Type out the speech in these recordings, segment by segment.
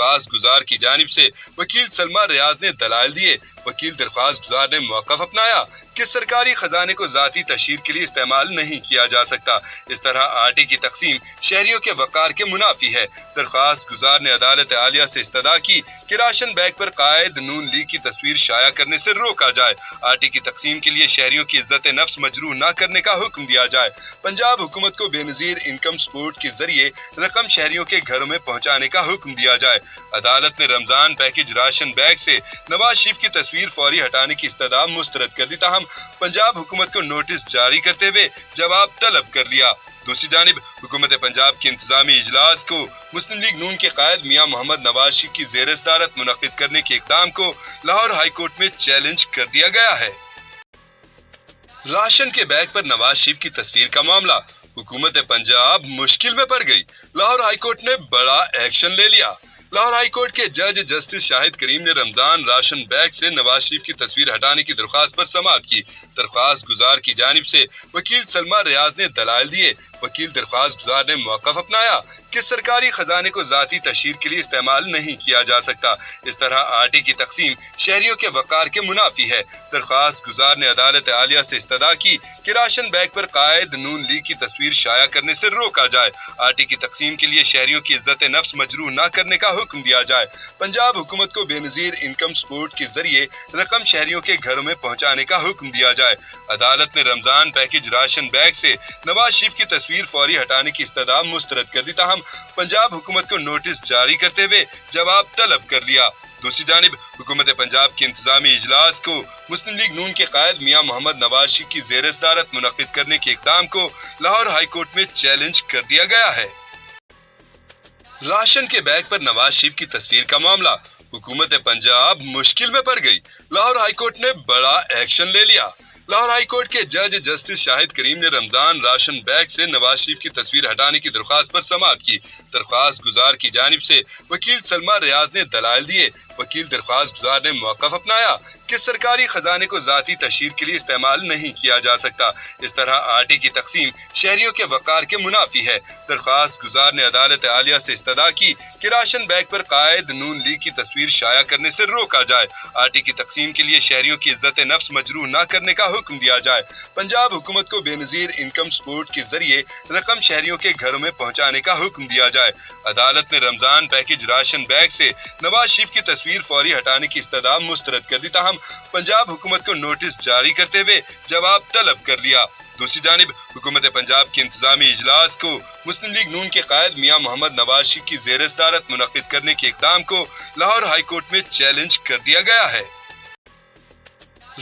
درخواست گزار کی جانب سے وکیل سلمہ ریاض نے دلائل دیے۔ وکیل درخواست گزار نے موقف اپنایا کہ سرکاری خزانے کو ذاتی تشہیر کے لیے استعمال نہیں کیا جا سکتا۔ اس طرح آٹے کی تقسیم شہریوں کے وقار کے منافی ہے۔ درخواست گزار نے عدالت عالیہ سے استدعا کی کہ راشن بیگ پر قائد نون لیگ کی تصویر شائع کرنے سے روکا جائے۔ آٹے کی تقسیم کے لیے شہریوں کی عزت نفس مجروح نہ کرنے کا حکم دیا جائے۔ پنجاب حکومت کو بے نظیر انکم سپورٹ کے ذریعے رقم شہریوں کے گھروں میں پہنچانے کا حکم دیا جائے۔ عدالت نے رمضان پیکج راشن بیگ سے نواز شریف کی تصویر فوری ہٹانے کی استدعا مسترد کر دی، تاہم پنجاب حکومت کو نوٹس جاری کرتے ہوئے جواب طلب کر لیا۔ دوسری جانب حکومت پنجاب کے انتظامی اجلاس کو مسلم لیگ نون کے قائد میاں محمد نواز شریف کی زیر صدارت منعقد کرنے کے اقدام کو لاہور ہائی کورٹ میں چیلنج کر دیا گیا ہے۔ راشن کے بیگ پر نواز شریف کی تصویر کا معاملہ، حکومت پنجاب مشکل میں پڑ گئی، لاہور ہائی کورٹ نے بڑا ایکشن لے لیا۔ لاہور ہائی کورٹ کے جج جسٹس شاہد کریم نے رمضان راشن بیگ سے نواز شریف کی تصویر ہٹانے کی درخواست پر سماعت کی۔ درخواست گزار کی جانب سے وکیل سلمہ ریاض نے دلائل دیے۔ وکیل درخواست گزار نے موقف اپنایا کہ سرکاری خزانے کو ذاتی تشہیر کے لیے استعمال نہیں کیا جا سکتا۔ اس طرح آٹے کی تقسیم شہریوں کے وقار کے منافی ہے۔ درخواست گزار نے عدالت عالیہ سے استدعا کی کہ راشن بیگ پر قائد نون لیگ کی تصویر شائع کرنے سے روکا جائے۔ آٹے کی تقسیم کے لیے شہریوں کی عزت نفس مجروح نہ کرنے کا حکم دیا جائے۔ پنجاب حکومت کو بے نظیر انکم سپورٹ کے ذریعے رقم شہریوں کے گھروں میں پہنچانے کا حکم دیا جائے۔ عدالت نے رمضان پیکج راشن بیگ سے نواز شریف کی تصویر فوری ہٹانے کی استدعا مسترد کر دی، تاہم پنجاب حکومت کو نوٹس جاری کرتے ہوئے جواب طلب کر لیا۔ دوسری جانب حکومت پنجاب کے انتظامی اجلاس کو مسلم لیگ نون کے قائد میاں محمد نواز شریف کی زیر صدارت منعقد کرنے کے اقدام کو لاہور ہائی کورٹ میں چیلنج کر دیا گیا ہے۔ راشن کے بیگ پر نواز شریف کی تصویر کا معاملہ، حکومت پنجاب مشکل میں پڑ گئی، لاہور ہائی کورٹ نے بڑا ایکشن لے لیا۔ لاہور ہائی کورٹ کے جج جسٹس شاہد کریم نے رمضان راشن بیگ سے نواز شریف کی تصویر ہٹانے کی درخواست پر سماعت کی۔ درخواست گزار کی جانب سے وکیل سلمہ ریاض نے دلائل دیے۔ وکیل درخواست گزار نے موقف اپنایا کہ سرکاری خزانے کو ذاتی تشہیر کے لیے استعمال نہیں کیا جا سکتا۔ اس طرح آٹے کی تقسیم شہریوں کے وقار کے منافی ہے۔ درخواست گزار نے عدالت عالیہ سے استدعا کی کہ راشن بیگ پر قائد نون لیگ کی تصویر شائع کرنے سے روکا جائے۔ آٹے کی تقسیم کے لیے شہریوں کی عزت نفس مجروح نہ کرنے کا حکم دیا جائے۔ پنجاب حکومت کو بے نظیر انکم سپورٹ کے ذریعے رقم شہریوں کے گھروں میں پہنچانے کا حکم دیا جائے۔ عدالت نے رمضان پیکج راشن بیگ سے نواز شریف کی تصویر فوری ہٹانے کی استدعا مسترد کر دی، تاہم پنجاب حکومت کو نوٹس جاری کرتے ہوئے جواب طلب کر لیا۔ دوسری جانب حکومت پنجاب کے انتظامی اجلاس کو مسلم لیگ نون کے قائد میاں محمد نواز شریف کی زیر صدارت منعقد کرنے کے اقدام کو لاہور ہائی کورٹ میں چیلنج کر دیا گیا ہے۔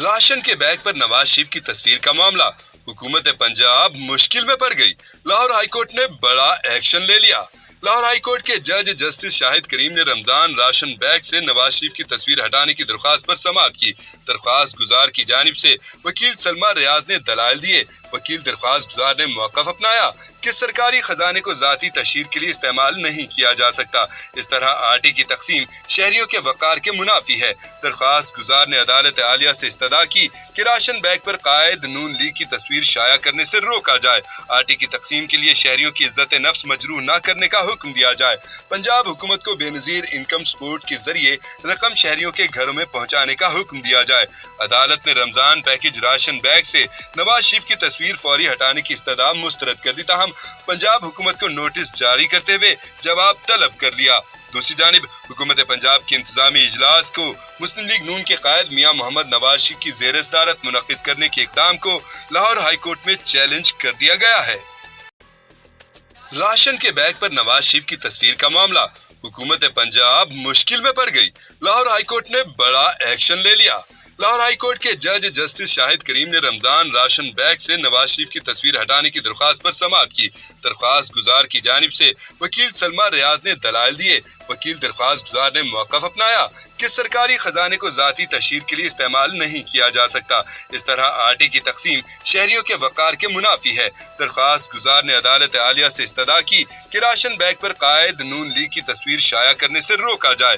راشن کے بیگ پر نواز شریف کی تصویر کا معاملہ، حکومت پنجاب مشکل میں پڑ گئی، لاہور ہائی کورٹ نے بڑا ایکشن لے لیا۔ لاہور ہائی کورٹ کے جج جسٹس شاہد کریم نے رمضان راشن بیگ سے نواز شریف کی تصویر ہٹانے کی درخواست پر سماعت کی۔ درخواست گزار کی جانب سے وکیل سلمہ ریاض نے دلائل دیے۔ وکیل درخواست گزار نے موقف اپنایا کہ سرکاری خزانے کو ذاتی تشہیر کے لیے استعمال نہیں کیا جا سکتا۔ اس طرح آٹے کی تقسیم شہریوں کے وقار کے منافی ہے۔ درخواست گزار نے عدالت عالیہ سے استدعا کی کہ راشن بیگ پر قائد نون لیگ کی تصویر شائع کرنے سے روکا جائے۔ آٹے کی تقسیم کے لیے شہریوں کی عزت نفس مجروح نہ کرنے کا حکم دیا جائے۔ پنجاب حکومت کو بے نظیر انکم سپورٹ کے ذریعے رقم شہریوں کے گھروں میں پہنچانے کا حکم دیا جائے۔ عدالت نے رمضان پیکج راشن بیگ سے نواز شریف کی تصویر فوری ہٹانے کی استدعا مسترد کر دی، تاہم پنجاب حکومت کو نوٹس جاری کرتے ہوئے جواب طلب کر لیا۔ دوسری جانب حکومت پنجاب کے انتظامی اجلاس کو مسلم لیگ نون کے قائد میاں محمد نواز شریف کی زیر صدارت منعقد کرنے کے اقدام کو لاہور ہائی کورٹ میں چیلنج کر دیا گیا ہے۔ راشن کے بیگ پر نواز شریف کی تصویر کا معاملہ، حکومت پنجاب مشکل میں پڑ گئی، لاہور ہائی کورٹ نے بڑا ایکشن لے لیا۔ لاہور ہائی کورٹ کے جج جسٹس شاہد کریم نے رمضان راشن بیگ سے نواز شریف کی تصویر ہٹانے کی درخواست پر سماعت کی۔ درخواست گزار کی جانب سے وکیل سلمہ ریاض نے دلائل دیے۔ وکیل درخواست گزار نے موقف اپنایا کہ سرکاری خزانے کو ذاتی تشہیر کے لیے استعمال نہیں کیا جا سکتا۔ اس طرح آٹے کی تقسیم شہریوں کے وقار کے منافی ہے۔ درخواست گزار نے عدالت عالیہ سے استدعا کی کہ راشن بیگ پر قائد نون لیگ کی تصویر شائع کرنے سے روکا جائے۔